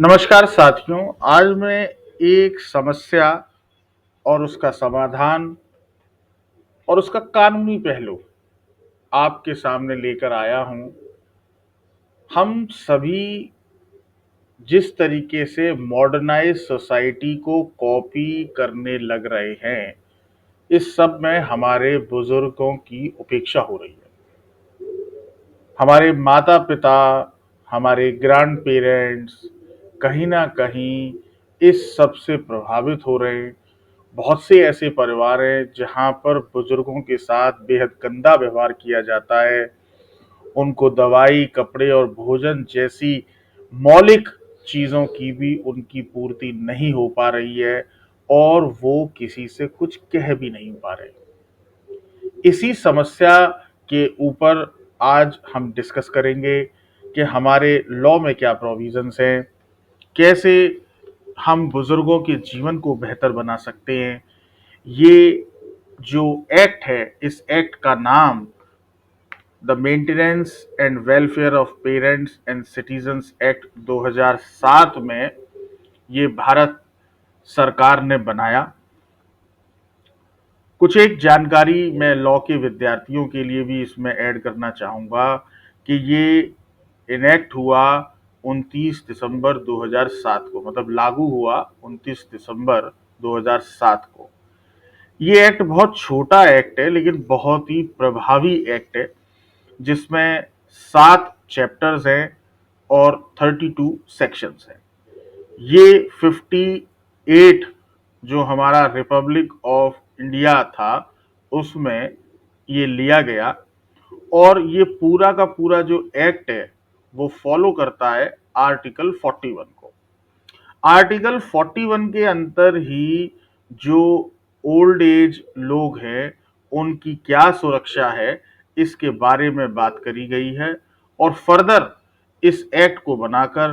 नमस्कार साथियों। आज मैं एक समस्या और उसका समाधान और उसका कानूनी पहलू आपके सामने लेकर आया हूं। हम सभी जिस तरीके से मॉडर्नाइज सोसाइटी को कॉपी करने लग रहे हैं, इस सब में हमारे बुजुर्गों की उपेक्षा हो रही है। हमारे माता पिता, हमारे ग्रैंड पेरेंट्स कहीं ना कहीं इस सब से प्रभावित हो रहे हैं। बहुत से ऐसे परिवार हैं जहां पर बुजुर्गों के साथ बेहद गंदा व्यवहार किया जाता है। उनको दवाई, कपड़े और भोजन जैसी मौलिक चीज़ों की भी उनकी पूर्ति नहीं हो पा रही है और वो किसी से कुछ कह भी नहीं पा रहे। इसी समस्या के ऊपर आज हम डिस्कस करेंगे कि हमारे लॉ में क्या प्रोविजंस हैं, कैसे हम बुजुर्गों के जीवन को बेहतर बना सकते हैं। ये जो एक्ट है, इस एक्ट का नाम the maintenance and welfare of parents and citizens act 2007 में ये भारत सरकार ने बनाया। कुछ एक जानकारी मैं लॉ के विद्यार्थियों के लिए भी इसमें ऐड करना चाहूँगा कि ये इनेक्ट हुआ 29 दिसंबर 2007 को, मतलब लागू हुआ 29 दिसंबर 2007 को। ये एक्ट बहुत छोटा एक्ट है लेकिन बहुत ही प्रभावी एक्ट है, जिसमें 7 चैप्टर्स हैं और 32 सेक्शंस हैं। ये 58 जो हमारा रिपब्लिक ऑफ इंडिया था उसमें ये लिया गया, और ये पूरा का पूरा जो एक्ट है वो फॉलो करता है आर्टिकल 41 को। आर्टिकल 41 के अंतर ही जो ओल्ड एज लोग हैं उनकी क्या सुरक्षा है, इसके बारे में बात करी गई है। और फर्दर इस एक्ट को बनाकर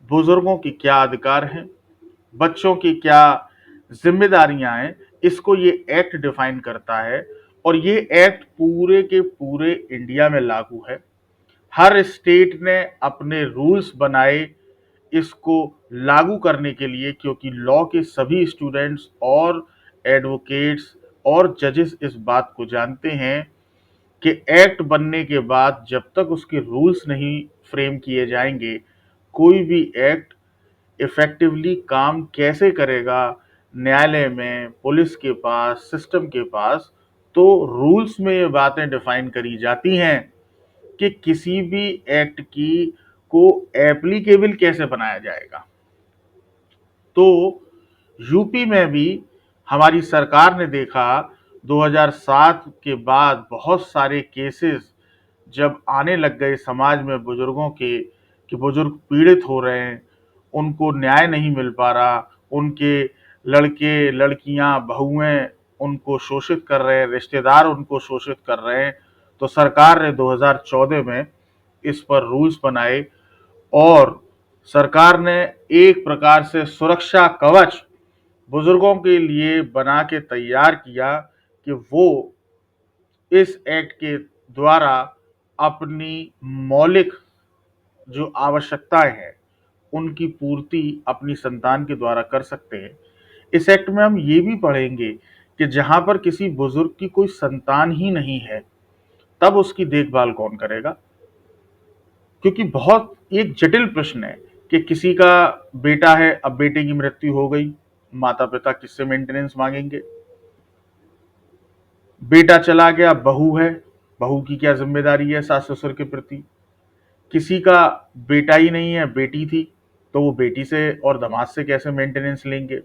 बुजुर्गों की क्या अधिकार हैं, बच्चों की क्या जिम्मेदारियां हैं, इसको ये एक्ट डिफाइन करता है। और ये एक्ट पूरे के पूरे इंडिया में लागू है। हर स्टेट ने अपने रूल्स बनाए इसको लागू करने के लिए, क्योंकि लॉ के सभी स्टूडेंट्स और एडवोकेट्स और जजेस इस बात को जानते हैं कि एक्ट बनने के बाद जब तक उसके रूल्स नहीं फ्रेम किए जाएंगे, कोई भी एक्ट इफेक्टिवली काम कैसे करेगा न्यायालय में, पुलिस के पास, सिस्टम के पास। तो रूल्स में ये बातें डिफाइन करी जाती हैं कि किसी भी एक्ट की को एप्लीकेबल कैसे बनाया जाएगा। तो यूपी में भी हमारी सरकार ने देखा 2007 के बाद बहुत सारे केसेस जब आने लग गए समाज में बुजुर्गों के, कि बुजुर्ग पीड़ित हो रहे हैं, उनको न्याय नहीं मिल पा रहा, उनके लड़के लड़कियां बहुएं उनको शोषित कर रहे हैं, रिश्तेदार उनको शोषित कर रहे हैं। तो सरकार ने 2014 में इस पर रूल्स बनाए और सरकार ने एक प्रकार से सुरक्षा कवच बुजुर्गों के लिए बना के तैयार किया कि वो इस एक्ट के द्वारा अपनी मौलिक जो आवश्यकताएं हैं उनकी पूर्ति अपनी संतान के द्वारा कर सकते हैं। इस एक्ट में हम ये भी पढ़ेंगे कि जहां पर किसी बुजुर्ग की कोई संतान ही नहीं है, तब उसकी देखभाल कौन करेगा। क्योंकि बहुत एक जटिल प्रश्न है कि किसी का बेटा है, अब बेटे की मृत्यु हो गई, माता पिता किससे मेंटेनेंस मांगेंगे। बेटा चला गया, बहू है, बहू की क्या जिम्मेदारी है सास ससुर के प्रति। किसी का बेटा ही नहीं है, बेटी थी, तो वो बेटी से और दामाद से कैसे मेंटेनेंस लेंगे।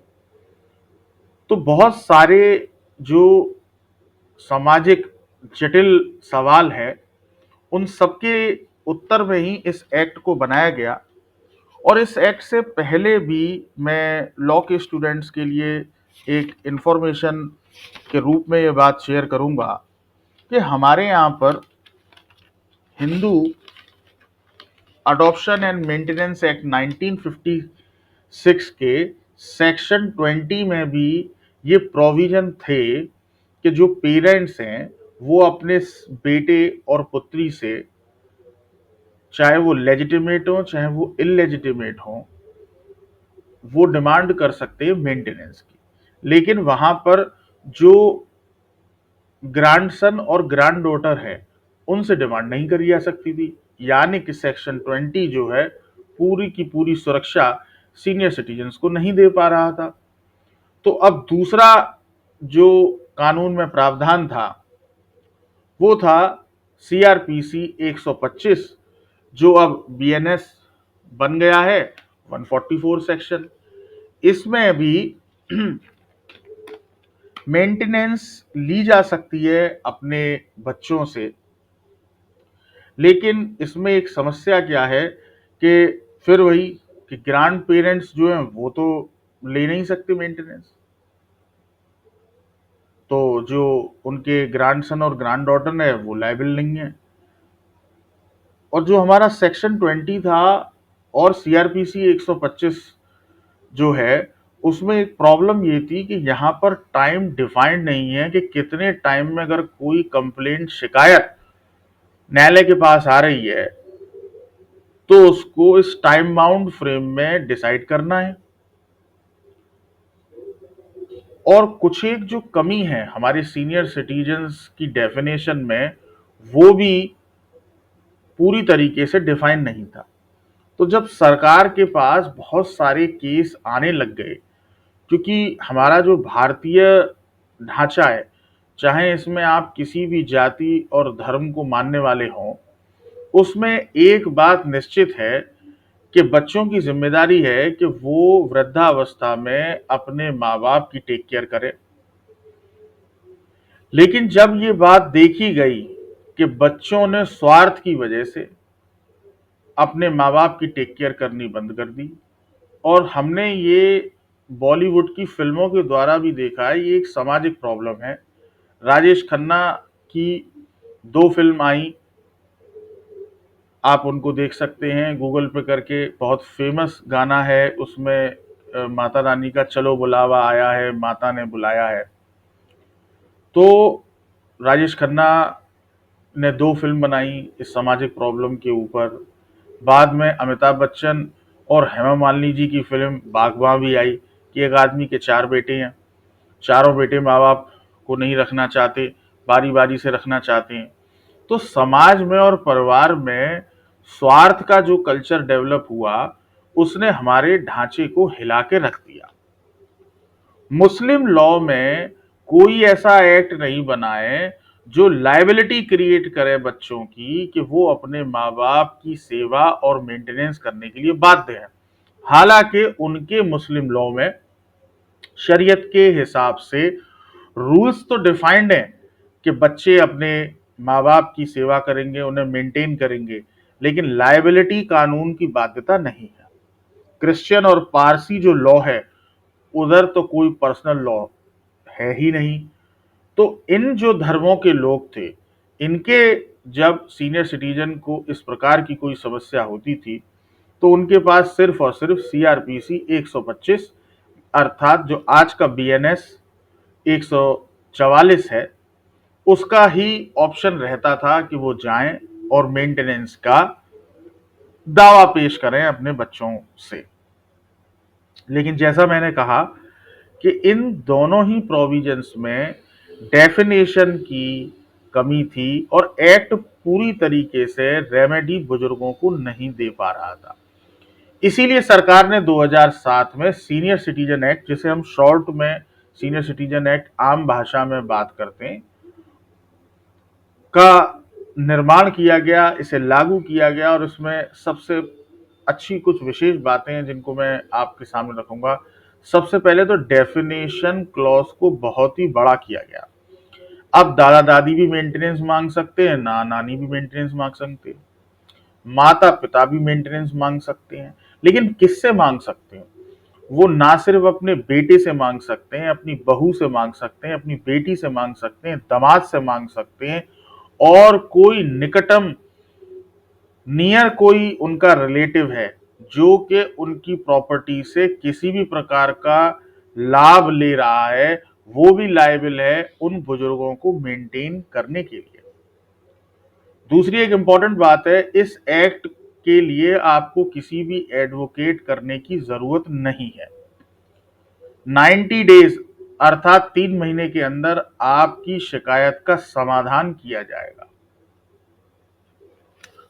तो बहुत सारे जो सामाजिक जटिल सवाल है, उन सबके उत्तर में ही इस एक्ट को बनाया गया। और इस एक्ट से पहले भी मैं लॉ के स्टूडेंट्स के लिए एक इंफॉर्मेशन के रूप में ये बात शेयर करूंगा कि हमारे यहाँ पर Hindu adoption and maintenance act 1956 के सेक्शन 20 में भी ये प्रोविजन थे कि जो पेरेंट्स हैं वो अपने बेटे और पुत्री से, चाहे वो लेजिटिमेट हो चाहे वो इलेजिटिमेट हो, वो डिमांड कर सकते हैं मेंटेनेंस की, लेकिन वहां पर जो ग्रैंडसन और ग्रैंड डॉटर है उनसे डिमांड नहीं करी जा सकती थी। यानी कि सेक्शन 20 जो है पूरी की पूरी सुरक्षा सीनियर सिटीजन्स को नहीं दे पा रहा था। तो अब दूसरा जो कानून में प्रावधान था वो था सीआरपीसी 125, जो अब बीएनएस बन गया है 144 सेक्शन। इसमें भी मेंटेनेंस ली जा सकती है अपने बच्चों से, लेकिन इसमें एक समस्या क्या है कि फिर वही कि ग्रैंड पेरेंट्स जो हैं वो तो ले नहीं सकते मेंटेनेंस, तो जो उनके ग्रैंडसन और ग्रैंड डॉटर है वो लायबल नहीं है। और जो हमारा सेक्शन 20 था और सीआरपीसी 125 जो है उसमें एक प्रॉब्लम ये थी कि यहाँ पर टाइम डिफाइंड नहीं है कि कितने टाइम में अगर कोई कंप्लेंट शिकायत न्यायालय के पास आ रही है तो उसको इस टाइम बाउंड फ्रेम में डिसाइड करना है। और कुछ एक जो कमी है हमारे सीनियर सिटीजन्स की डेफिनेशन में वो भी पूरी तरीके से डिफाइन नहीं था। तो जब सरकार के पास बहुत सारे केस आने लग गए, क्योंकि हमारा जो भारतीय ढांचा है, चाहे इसमें आप किसी भी जाति और धर्म को मानने वाले हों, उसमें एक बात निश्चित है कि बच्चों की जिम्मेदारी है कि वो वृद्धावस्था में अपने माँ बाप की टेक केयर करें। लेकिन जब ये बात देखी गई कि बच्चों ने स्वार्थ की वजह से अपने माँ बाप की टेक केयर करनी बंद कर दी, और हमने ये बॉलीवुड की फिल्मों के द्वारा भी देखा है, ये एक सामाजिक प्रॉब्लम है। राजेश खन्ना की 2 फिल्म आई, आप उनको देख सकते हैं गूगल पे करके, बहुत फेमस गाना है उसमें, माता रानी का चलो बुलावा आया है, माता ने बुलाया है। तो राजेश खन्ना ने 2 फिल्म बनाई इस सामाजिक प्रॉब्लम के ऊपर। बाद में अमिताभ बच्चन और हेमा मालिनी जी की फिल्म बागबां भी आई कि एक आदमी के 4 बेटे हैं, चारों बेटे माँ बाप को नहीं रखना चाहते, बारी बारी से रखना चाहते हैं। तो समाज में और परिवार में स्वार्थ का जो कल्चर डेवलप हुआ उसने हमारे ढांचे को हिला के रख दिया। मुस्लिम लॉ में कोई ऐसा एक्ट नहीं बना है जो लायबिलिटी क्रिएट करे बच्चों की कि वो अपने माँ बाप की सेवा और मेंटेनेंस करने के लिए बाध्य है। हालांकि उनके मुस्लिम लॉ में शरीयत के हिसाब से रूल्स तो डिफाइंड हैं कि बच्चे अपने माँ बाप की सेवा करेंगे, उन्हें मेंटेन करेंगे, लेकिन लायबिलिटी कानून की बाध्यता नहीं है। क्रिश्चियन और पारसी जो लॉ है उधर तो कोई पर्सनल लॉ है ही नहीं। तो इन जो धर्मों के लोग थे, इनके जब सीनियर सिटीजन को इस प्रकार की कोई समस्या होती थी तो उनके पास सिर्फ और सिर्फ सीआरपीसी 125 अर्थात जो आज का बीएनएस 144 है उसका ही ऑप्शन रहता था कि वो जाएं और मेंटेनेंस का दावा पेश करें अपने बच्चों से। लेकिन जैसा मैंने कहा कि इन दोनों ही प्रोविजंस में डेफिनेशन की कमी थी और एक्ट पूरी तरीके से रेमेडी बुजुर्गों को नहीं दे पा रहा था। इसीलिए सरकार ने 2007 में सीनियर सिटीजन एक्ट, जिसे हम शॉर्ट में सीनियर सिटीजन एक्ट आम भाषा में बात करते हैं, का निर्माण किया गया, इसे लागू किया गया। और इसमें सबसे अच्छी कुछ विशेष बातें हैं जिनको मैं आपके सामने रखूंगा। सबसे पहले तो डेफिनेशन क्लॉज को बहुत ही बड़ा किया गया। अब दादा दादी भी मेंटेनेंस मांग सकते हैं, ना नानी भी मेंटेनेंस मांग सकते हैं, माता पिता भी मेंटेनेंस मांग सकते हैं। लेकिन किससे मांग सकते हैं? वो ना सिर्फ अपने बेटे से मांग सकते हैं, अपनी बहू से मांग सकते हैं, अपनी बेटी से मांग सकते हैं, दामाद से मांग सकते हैं, और कोई निकटम नियर कोई उनका रिलेटिव है जो कि उनकी प्रॉपर्टी से किसी भी प्रकार का लाभ ले रहा है, वो भी लायबल है उन बुजुर्गों को मेंटेन करने के लिए। दूसरी एक इंपॉर्टेंट बात है, इस एक्ट के लिए आपको किसी भी एडवोकेट करने की जरूरत नहीं है। 90 डेज अर्थात 3 महीने के अंदर आपकी शिकायत का समाधान किया जाएगा।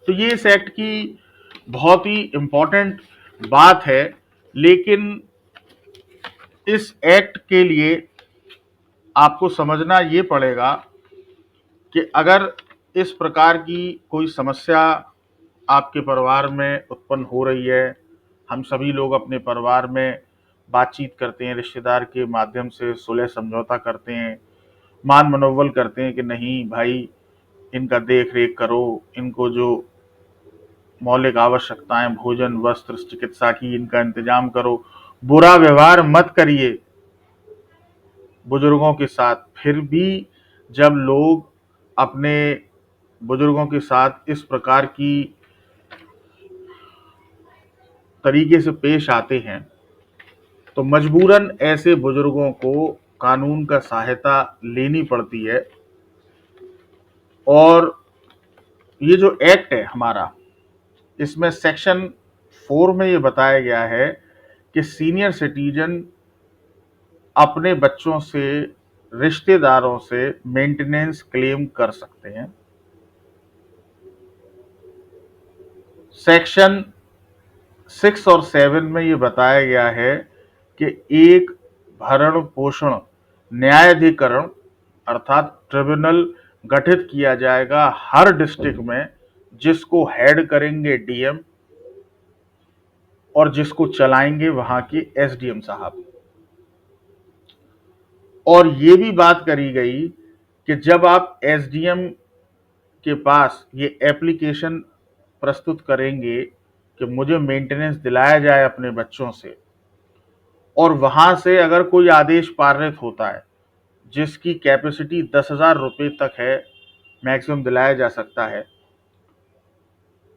तो ये इस एक्ट की बहुत ही इंपॉर्टेंट बात है। लेकिन इस एक्ट के लिए आपको समझना ये पड़ेगा कि अगर इस प्रकार की कोई समस्या आपके परिवार में उत्पन्न हो रही है, हम सभी लोग अपने परिवार में बातचीत करते हैं, रिश्तेदार के माध्यम से सुलह समझौता करते हैं, मान मनोबल करते हैं कि नहीं भाई इनका देख रेख करो, इनको जो मौलिक आवश्यकताएं भोजन वस्त्र चिकित्सा की इनका इंतजाम करो, बुरा व्यवहार मत करिए बुजुर्गों के साथ। फिर भी जब लोग अपने बुजुर्गों के साथ इस प्रकार की तरीके से पेश आते हैं तो मजबूरन ऐसे बुजुर्गों को कानून का सहायता लेनी पड़ती है। और ये जो एक्ट है हमारा, इसमें सेक्शन 4 में ये बताया गया है कि सीनियर सिटीजन अपने बच्चों से रिश्तेदारों से मेंटेनेंस क्लेम कर सकते हैं। सेक्शन 6 और 7 में ये बताया गया है कि एक भरण पोषण न्यायाधिकरण अर्थात ट्रिब्यूनल गठित किया जाएगा हर डिस्ट्रिक्ट में, जिसको हेड करेंगे डीएम और जिसको चलाएंगे वहां के एसडीएम साहब। और ये भी बात करी गई कि जब आप एसडीएम के पास ये एप्लीकेशन प्रस्तुत करेंगे कि मुझे मेंटेनेंस दिलाया जाए अपने बच्चों से, और वहां से अगर कोई आदेश पारित होता है जिसकी कैपेसिटी 10,000 रुपये तक है, मैक्सिमम दिलाया जा सकता है,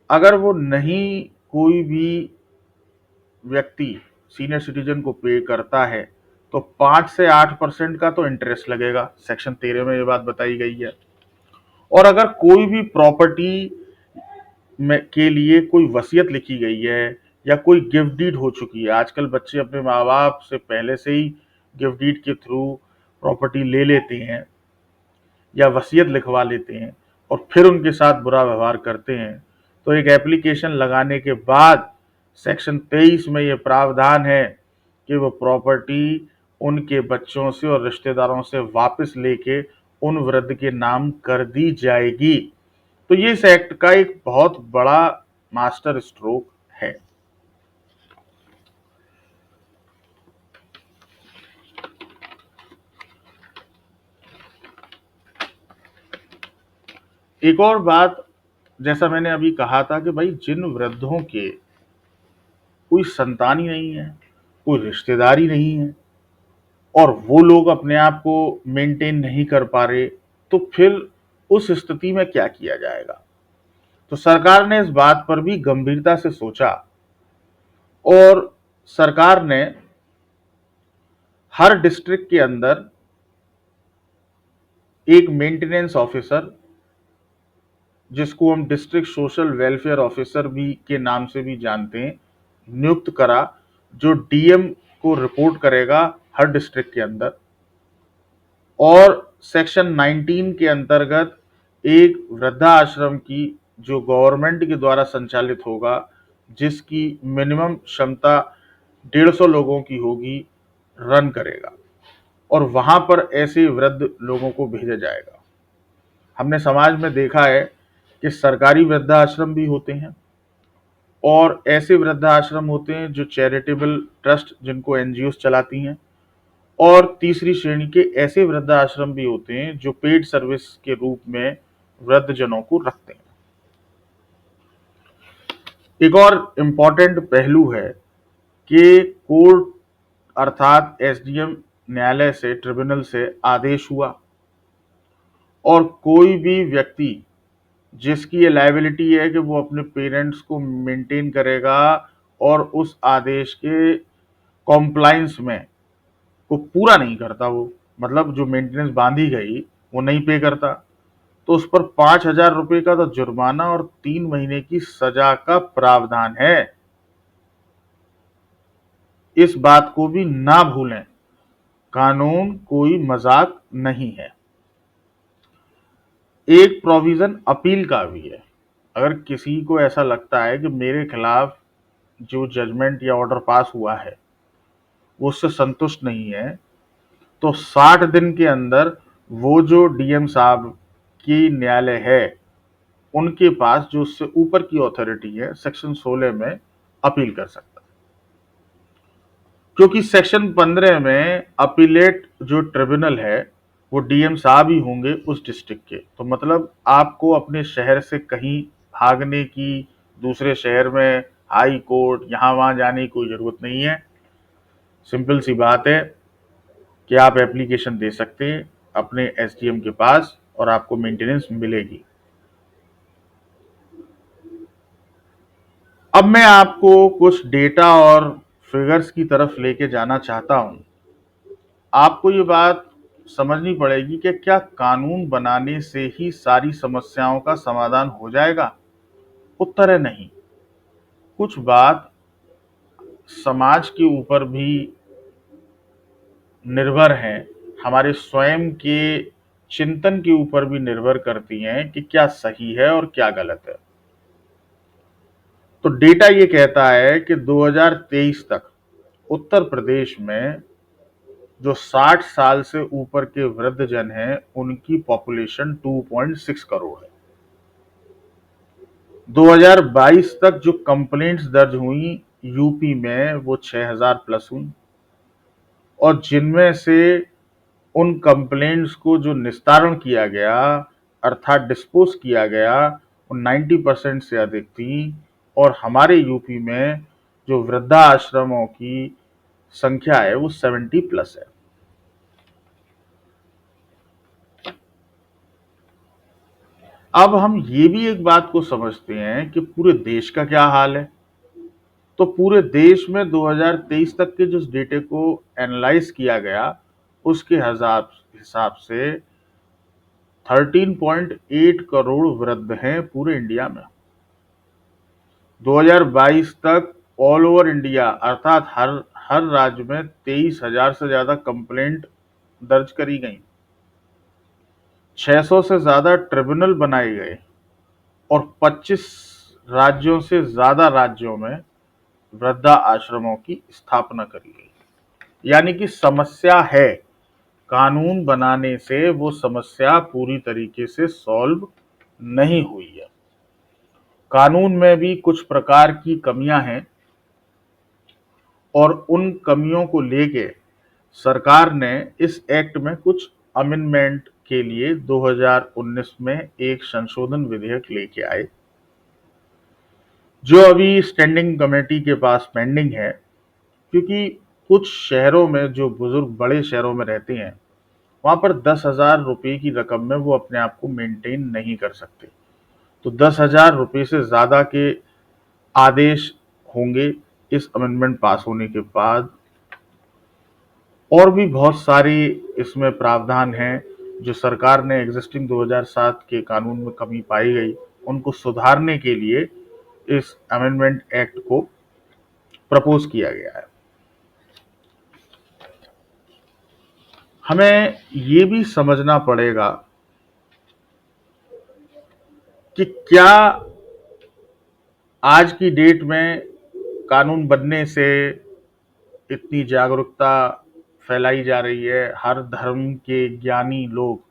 अगर वो नहीं कोई भी व्यक्ति सीनियर सिटीजन को पे करता है तो 5 से 8% का तो इंटरेस्ट लगेगा। सेक्शन 13 में ये बात बताई गई है। और अगर कोई भी प्रॉपर्टी में के लिए कोई वसीयत लिखी गई है या कोई गिफ्ट डीड हो चुकी है, आजकल बच्चे अपने माँ बाप से पहले से ही गिफ्ट डीड के थ्रू प्रॉपर्टी ले लेते हैं या वसीयत लिखवा लेते हैं और फिर उनके साथ बुरा व्यवहार करते हैं, तो एक एप्लीकेशन लगाने के बाद सेक्शन 23 में ये प्रावधान है कि वो प्रॉपर्टी उनके बच्चों से और रिश्तेदारों से वापस लेके उन वृद्ध के नाम कर दी जाएगी। तो ये इस एक्ट का एक बहुत बड़ा मास्टर स्ट्रोक है। एक और बात, जैसा मैंने अभी कहा था कि भाई जिन वृद्धों के कोई संतान ही नहीं है, कोई रिश्तेदारी नहीं है और वो लोग अपने आप को मेंटेन नहीं कर पा रहे, तो फिर उस स्थिति में क्या किया जाएगा। तो सरकार ने इस बात पर भी गंभीरता से सोचा और सरकार ने हर डिस्ट्रिक्ट के अंदर एक मेंटेनेंस ऑफिसर, जिसको हम डिस्ट्रिक्ट सोशल वेलफेयर ऑफिसर भी के नाम से भी जानते हैं, नियुक्त करा, जो डीएम को रिपोर्ट करेगा हर डिस्ट्रिक्ट के अंदर। और सेक्शन 19 के अंतर्गत एक वृद्धाश्रम की, जो गवर्नमेंट के द्वारा संचालित होगा, जिसकी मिनिमम क्षमता 150 लोगों की होगी, रन करेगा और वहां पर ऐसे वृद्ध लोगों को भेजा जाएगा। हमने समाज में देखा है कि सरकारी वृद्धाश्रम भी होते हैं और ऐसे वृद्धाश्रम होते हैं जो चैरिटेबल ट्रस्ट, जिनको एनजीओ चलाती हैं, और तीसरी श्रेणी के ऐसे वृद्धाश्रम भी होते हैं जो पेड सर्विस के रूप में वृद्धजनों को रखते हैं। एक और इम्पॉर्टेंट पहलू है कि कोर्ट अर्थात एसडीएम न्यायालय से, ट्रिब्यूनल से आदेश हुआ और कोई भी व्यक्ति जिसकी ये लायबिलिटी है कि वो अपने पेरेंट्स को मेंटेन करेगा और उस आदेश के कॉम्प्लाइंस में को पूरा नहीं करता, वो मतलब जो मेंटेनेंस बांधी गई वो नहीं पे करता, तो उस पर 5,000 रुपये का तो जुर्माना और 3 महीने की सजा का प्रावधान है। इस बात को भी ना भूलें कानून कोई मजाक नहीं है। एक प्रोविजन अपील का भी है। अगर किसी को ऐसा लगता है कि मेरे खिलाफ जो जजमेंट या ऑर्डर पास हुआ है वो उससे संतुष्ट नहीं है, तो 60 दिन के अंदर वो जो डीएम साहब की न्यायालय है उनके पास जो उससे ऊपर की अथॉरिटी है सेक्शन 16 में अपील कर सकता है। क्योंकि सेक्शन 15 में अपीलेट जो ट्रिब्यूनल है वो डीएम साहब ही होंगे उस डिस्ट्रिक्ट के। तो मतलब आपको अपने शहर से कहीं भागने की, दूसरे शहर में हाई कोर्ट यहाँ वहां जाने की कोई जरूरत नहीं है। सिंपल सी बात है कि आप एप्लीकेशन दे सकते हैं अपने एसडीएम के पास और आपको मेंटेनेंस मिलेगी। अब मैं आपको कुछ डेटा और फिगर्स की तरफ लेके जाना चाहता हूं। आपको ये बात समझनी पड़ेगी कि क्या कानून बनाने से ही सारी समस्याओं का समाधान हो जाएगा? उत्तर है नहीं। कुछ बात समाज के ऊपर भी निर्भर हैं, हमारे स्वयं के चिंतन के ऊपर भी निर्भर करती हैं कि क्या सही है और क्या गलत है। तो डेटा ये कहता है कि 2023 तक उत्तर प्रदेश में जो 60 साल से ऊपर के वृद्धजन हैं उनकी पॉपुलेशन 2.6 करोड़ है। 2022 तक जो कंप्लेंट्स दर्ज हुई यूपी में वो 6000 प्लस हुई, और जिनमें से उन कंप्लेंट्स को जो निस्तारण किया गया अर्थात डिस्पोज किया गया वो 90% से अधिक थी। और हमारे यूपी में जो वृद्धा आश्रमों की संख्या है वो 70 प्लस है। अब हम ये भी एक बात को समझते हैं कि पूरे देश का क्या हाल है। तो पूरे देश में 2023 तक के जिस डेटे को एनालाइज किया गया उसके हिसाब से 13.8 करोड़ वृद्ध हैं पूरे इंडिया में। 2022 तक ऑल ओवर इंडिया अर्थात हर हर राज्य में 23,000 से ज्यादा कंप्लेंट दर्ज करी गई, 600 से ज्यादा ट्रिब्यूनल बनाए गए और 25 राज्यों से ज्यादा राज्यों में वृद्धा आश्रमों की स्थापना करी गई। यानी कि समस्या है, कानून बनाने से वो समस्या पूरी तरीके से सॉल्व नहीं हुई है। कानून में भी कुछ प्रकार की कमियां हैं और उन कमियों को लेके सरकार ने इस एक्ट में कुछ अमेंडमेंट के लिए 2019 में एक संशोधन विधेयक लेके आए जो अभी स्टैंडिंग कमेटी के पास पेंडिंग है। क्योंकि कुछ शहरों में जो बुजुर्ग बड़े शहरों में रहते हैं वहां पर 10,000 रुपए की रकम में वो अपने आप को मेंटेन नहीं कर सकते। तो 10,000 रुपए से ज्यादा के आदेश होंगे इस अमेंडमेंट पास होने के बाद। और भी बहुत सारी इसमें प्रावधान हैं जो सरकार ने एग्जिस्टिंग 2007 के कानून में कमी पाई गई उनको सुधारने के लिए इस अमेंडमेंट एक्ट को प्रपोज किया गया है। हमें ये भी समझना पड़ेगा कि क्या आज की डेट में कानून बनने से इतनी जागरूकता फैलाई जा रही है। हर धर्म के ज्ञानी लोग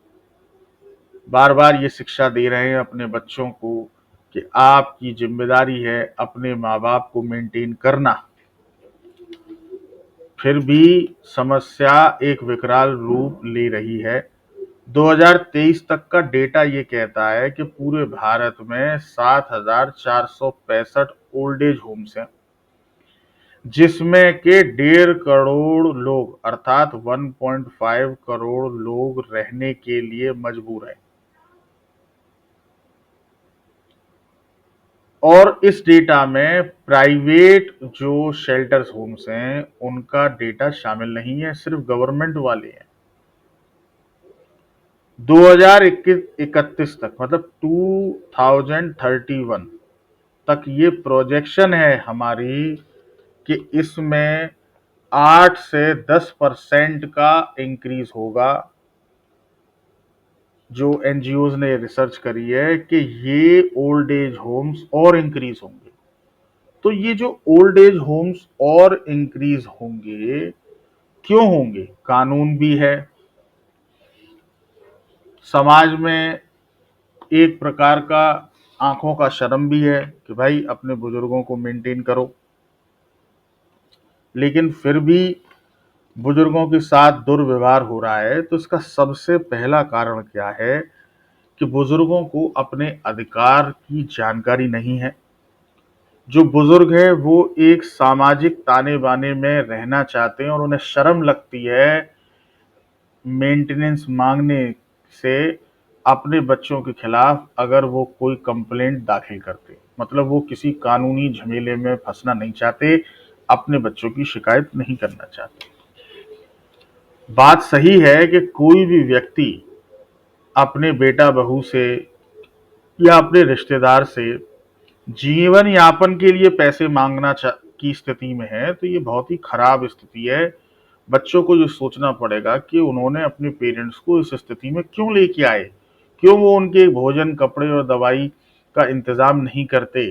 बार बार ये शिक्षा दे रहे हैं अपने बच्चों को कि आपकी जिम्मेदारी है अपने माँ बाप को मेंटेन करना। फिर भी समस्या एक विकराल रूप ले रही है। 2023 तक का डेटा ये कहता है कि पूरे भारत में 7,465 ओल्ड एज होम्स हैं जिसमें के 1.5 करोड़ लोग अर्थात 1.5 करोड़ लोग रहने के लिए मजबूर हैं। और इस डेटा में प्राइवेट जो शेल्टर्स होम्स हैं उनका डेटा शामिल नहीं है, सिर्फ गवर्नमेंट वाले हैं। 2031 तक मतलब 2031 तक ये प्रोजेक्शन है हमारी कि इसमें 8 से 10% का इंक्रीज होगा। जो एनजीओज ने रिसर्च करी है कि ये ओल्ड एज होम्स और इंक्रीज होंगे। तो ये जो ओल्ड एज होम्स और इंक्रीज होंगे, क्यों होंगे? कानून भी है, समाज में एक प्रकार का आंखों का शर्म भी है कि भाई अपने बुजुर्गों को मेंटेन करो, लेकिन फिर भी बुजुर्गों के साथ दुर्व्यवहार हो रहा है। तो इसका सबसे पहला कारण क्या है कि बुजुर्गों को अपने अधिकार की जानकारी नहीं है। जो बुजुर्ग है वो एक सामाजिक ताने बाने में रहना चाहते हैं और उन्हें शर्म लगती है मेंटेनेंस मांगने से अपने बच्चों के खिलाफ अगर वो कोई कंप्लेंट दाखिल करते। मतलब वो किसी कानूनी झमेले में फंसना नहीं चाहते, अपने बच्चों की शिकायत नहीं करना चाहते। बात सही है कि कोई भी व्यक्ति अपने बेटा बहू से या अपने रिश्तेदार से जीवन यापन के लिए पैसे मांगना की स्थिति में है, तो ये बहुत ही खराब स्थिति है। बच्चों को ये सोचना पड़ेगा कि उन्होंने अपने पेरेंट्स को इस स्थिति में क्यों लेके आए, क्यों वो उनके भोजन, कपड़े और दवाई का इंतजाम नहीं करते।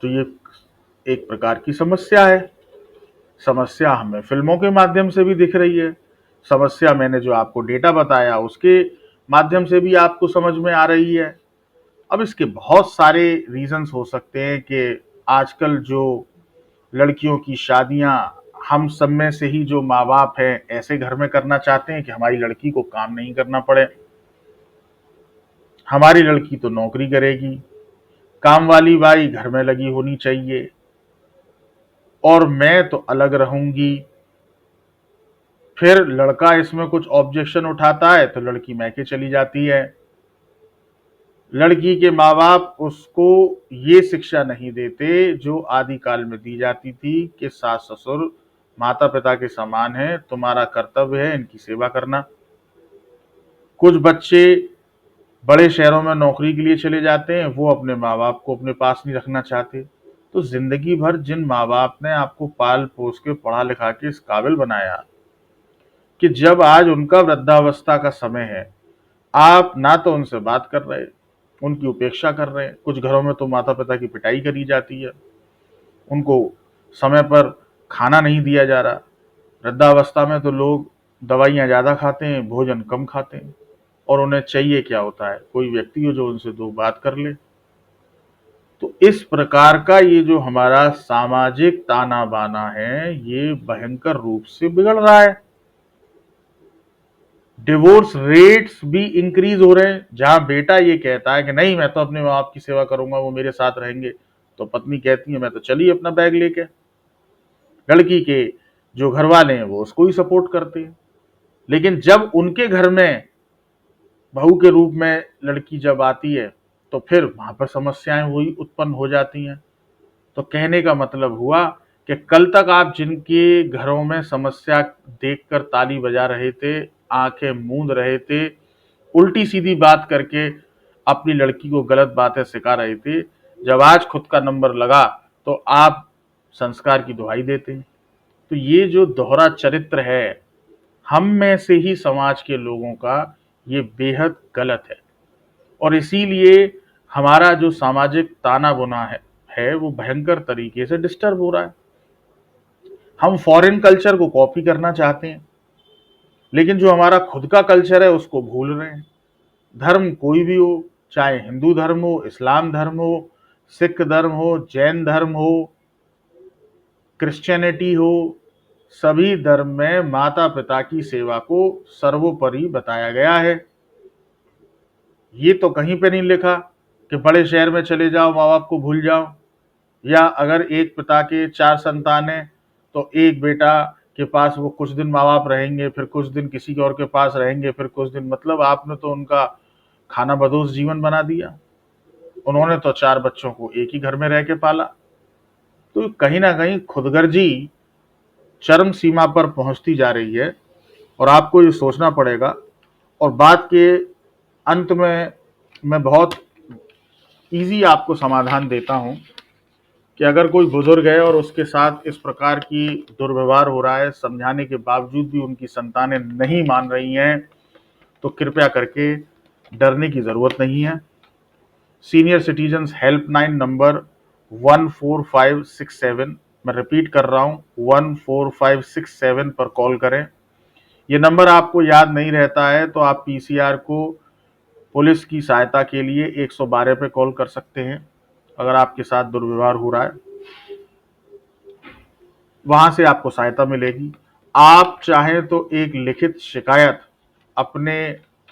तो ये एक प्रकार की समस्या है। समस्या हमें फिल्मों के माध्यम से भी दिख रही है, समस्या मैंने जो आपको डेटा बताया उसके माध्यम से भी आपको समझ में आ रही है। अब इसके बहुत सारे रीजंस हो सकते हैं कि आजकल जो लड़कियों की शादियां, हम सब में से ही जो माँ बाप हैं ऐसे घर में करना चाहते हैं कि हमारी लड़की को काम नहीं करना पड़े, हमारी लड़की तो नौकरी करेगी, काम वाली बाई घर में लगी होनी चाहिए और मैं तो अलग रहूंगी। फिर लड़का इसमें कुछ ऑब्जेक्शन उठाता है तो लड़की मैके चली जाती है। लड़की के माँ बाप उसको ये शिक्षा नहीं देते जो आदिकाल में दी जाती थी कि सास ससुर माता पिता के समान है, तुम्हारा कर्तव्य है इनकी सेवा करना। कुछ बच्चे बड़े शहरों में नौकरी के लिए चले जाते हैं, वो अपने माँ बाप को अपने पास नहीं रखना चाहते। तो जिंदगी भर जिन माँ बाप ने आपको पाल पोस के पढ़ा लिखा के इस काबिल बनाया कि जब आज उनका वृद्धावस्था का समय है, आप ना तो उनसे बात कर रहे, उनकी उपेक्षा कर रहे हैं। कुछ घरों में तो माता पिता की पिटाई करी जाती है, उनको समय पर खाना नहीं दिया जा रहा। वृद्धावस्था में तो लोग दवाइयाँ ज़्यादा खाते हैं, भोजन कम खाते हैं, और उन्हें चाहिए क्या होता है, कोई व्यक्ति हो जो उनसे दो बात कर ले। तो इस प्रकार का ये जो हमारा सामाजिक ताना बाना है, ये भयंकर रूप से बिगड़ रहा है। डिवोर्स रेट्स भी इंक्रीज हो रहे हैं। जहां बेटा ये कहता है कि नहीं मैं तो अपने माँ बाप की सेवा करूंगा, वो मेरे साथ रहेंगे, तो पत्नी कहती है मैं तो चली अपना बैग लेके। लड़की के जो घर वाले हैं वो उसको ही सपोर्ट करते हैं। लेकिन जब उनके घर में बहू के रूप में लड़की जब आती है तो फिर वहां पर समस्याएं वही उत्पन्न हो जाती हैं। तो कहने का मतलब हुआ कि कल तक आप जिनके घरों में समस्या देखकर ताली बजा रहे थे, आंखें मूंद रहे थे, उल्टी सीधी बात करके अपनी लड़की को गलत बातें सिखा रहे थे, जब आज खुद का नंबर लगा तो आप संस्कार की दुहाई देते हैं। तो ये जो दोहरा चरित्र है हम में से ही समाज के लोगों का, ये बेहद गलत है। और इसीलिए हमारा जो सामाजिक ताना बुना है वो भयंकर तरीके से डिस्टर्ब हो रहा है। हम फॉरेन कल्चर को कॉपी करना चाहते हैं, लेकिन जो हमारा खुद का कल्चर है उसको भूल रहे हैं। धर्म कोई भी हो, चाहे हिंदू धर्म हो, इस्लाम धर्म हो, सिख धर्म हो, जैन धर्म हो, क्रिश्चियनिटी हो, सभी धर्म में माता पिता की सेवा को सर्वोपरि बताया गया है। ये तो कहीं पे नहीं लिखा कि बड़े शहर में चले जाओ माँ बाप को भूल जाओ, या अगर एक पिता के 4 संतान है तो एक बेटा के पास वो कुछ दिन माँ बाप रहेंगे, फिर कुछ दिन किसी और के पास रहेंगे, फिर कुछ दिन, मतलब आपने तो उनका खाना बदोश जीवन बना दिया। उन्होंने तो 4 बच्चों को एक ही घर में रह के पाला। तो कहीं ना कहीं खुदगर्जी चरम सीमा पर पहुंचती जा रही है और आपको ये सोचना पड़ेगा। और बात के अंत में मैं बहुत इजी आपको समाधान देता हूं कि अगर कोई बुजुर्ग है और उसके साथ इस प्रकार की दुर्व्यवहार हो रहा है, समझाने के बावजूद भी उनकी संतानें नहीं मान रही हैं, तो कृपया करके डरने की ज़रूरत नहीं है। सीनियर सिटीजन्स हेल्पलाइन नंबर 14567, मैं रिपीट कर रहा हूँ, 14567 पर कॉल करें। ये नंबर आपको याद नहीं रहता है तो आप पीसीआर को पुलिस की सहायता के लिए 112 पे कॉल कर सकते हैं अगर आपके साथ दुर्व्यवहार हो रहा है, वहां से आपको सहायता मिलेगी। आप चाहें तो एक लिखित शिकायत अपने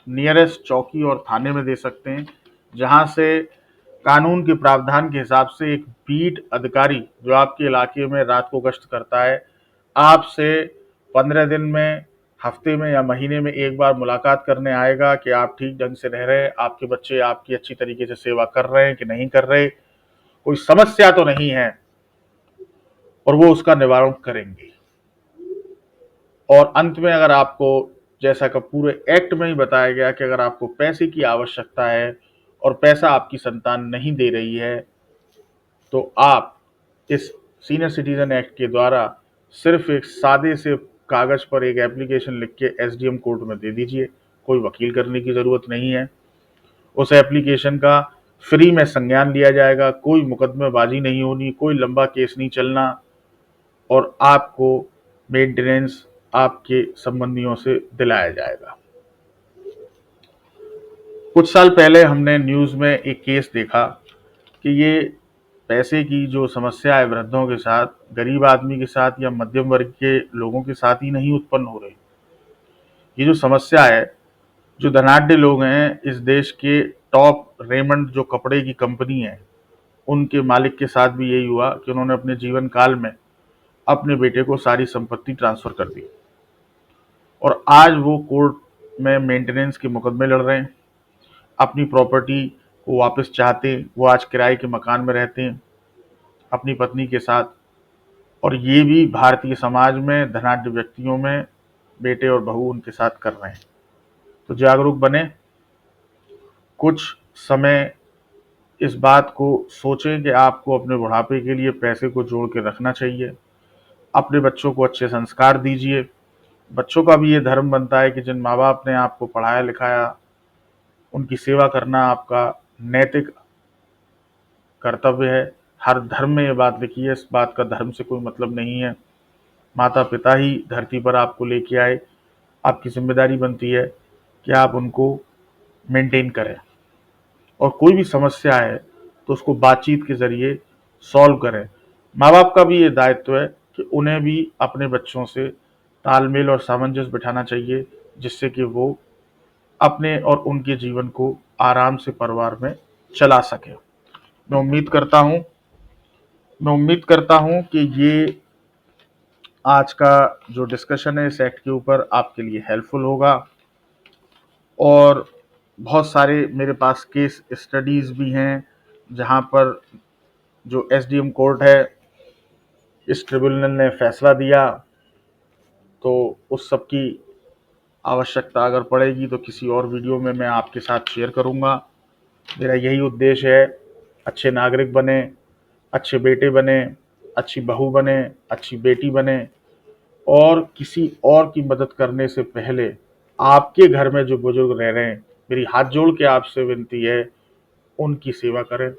नियरेस्ट चौकी और थाने में दे सकते हैं, जहां से कानून के प्रावधान के हिसाब से एक बीट अधिकारी जो आपके इलाके में रात को गश्त करता है, आपसे 15 दिन में, हफ्ते में या महीने में एक बार मुलाकात करने आएगा कि आप ठीक ढंग से रह रहे हैं, आपके बच्चे आपकी अच्छी तरीके से सेवा कर रहे हैं कि नहीं कर रहे, कोई समस्या तो नहीं है, और वो उसका निवारण करेंगे। और अंत में अगर आपको, जैसा कि पूरे एक्ट में ही बताया गया कि अगर आपको पैसे की आवश्यकता है और पैसा आपकी संतान नहीं दे रही है, तो आप इस सीनियर सिटीजन एक्ट के द्वारा सिर्फ एक सादे से कागज पर एक एप्लीकेशन लिख के एसडीएम कोर्ट में दे दीजिए। कोई वकील करने की ज़रूरत नहीं है। उस एप्लीकेशन का फ्री में संज्ञान लिया जाएगा, कोई मुकदमेबाजी नहीं होनी, कोई लंबा केस नहीं चलना, और आपको मेंटेनेंस आपके संबंधियों से दिलाया जाएगा। कुछ साल पहले हमने न्यूज़ में एक केस देखा कि ये पैसे की जो समस्या है वृद्धों के साथ, गरीब आदमी के साथ या मध्यम वर्ग के लोगों के साथ ही नहीं उत्पन्न हो रही। ये जो समस्या है, जो धनाढ्य लोग हैं इस देश के, टॉप रेमंड जो कपड़े की कंपनी है, उनके मालिक के साथ भी यही हुआ कि उन्होंने अपने जीवन काल में अपने बेटे को सारी संपत्ति ट्रांसफर कर दी, और आज वो कोर्ट में मेंटेनेंस के मुकदमे लड़ रहे हैं, अपनी प्रॉपर्टी को वापस चाहते हैं। वो आज किराए के मकान में रहते हैं अपनी पत्नी के साथ, और ये भी भारतीय समाज में धनाढ्य व्यक्तियों में बेटे और बहू उनके साथ कर रहे हैं। तो जागरूक बने, कुछ समय इस बात को सोचें कि आपको अपने बुढ़ापे के लिए पैसे को जोड़ के रखना चाहिए। अपने बच्चों को अच्छे संस्कार दीजिए। बच्चों का भी ये धर्म बनता है कि जिन माँ बाप ने आपको पढ़ाया लिखाया, उनकी सेवा करना आपका नैतिक कर्तव्य है। हर धर्म में ये बात लिखी है, इस बात का धर्म से कोई मतलब नहीं है। माता पिता ही धरती पर आपको लेके आए, आपकी जिम्मेदारी बनती है कि आप उनको मेंटेन करें, और कोई भी समस्या है तो उसको बातचीत के ज़रिए सॉल्व करें। माँ बाप का भी ये दायित्व है कि उन्हें भी अपने बच्चों से तालमेल और सामंजस्य बिठाना चाहिए, जिससे कि वो अपने और उनके जीवन को आराम से परिवार में चला सकें। मैं उम्मीद करता हूँ मैं उम्मीद करता हूँ कि ये आज का जो डिस्कशन है इस एक्ट के ऊपर आपके लिए हेल्पफुल होगा, और बहुत सारे मेरे पास केस स्टडीज़ भी हैं जहाँ पर जो एसडीएम कोर्ट है, इस ट्रिब्यूनल ने फैसला दिया, तो उस सब की आवश्यकता अगर पड़ेगी तो किसी और वीडियो में मैं आपके साथ शेयर करूँगा। मेरा यही उद्देश्य है, अच्छे नागरिक बने, अच्छे बेटे बने, अच्छी बहू बने, अच्छी बेटी बने, और किसी और की मदद करने से पहले आपके घर में जो बुजुर्ग रह रहे हैं, मेरी हाथ जोड़ के आपसे विनती है, उनकी सेवा करें,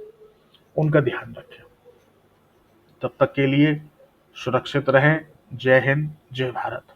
उनका ध्यान रखें। तब तक के लिए सुरक्षित रहें। जय हिंद, जय भारत।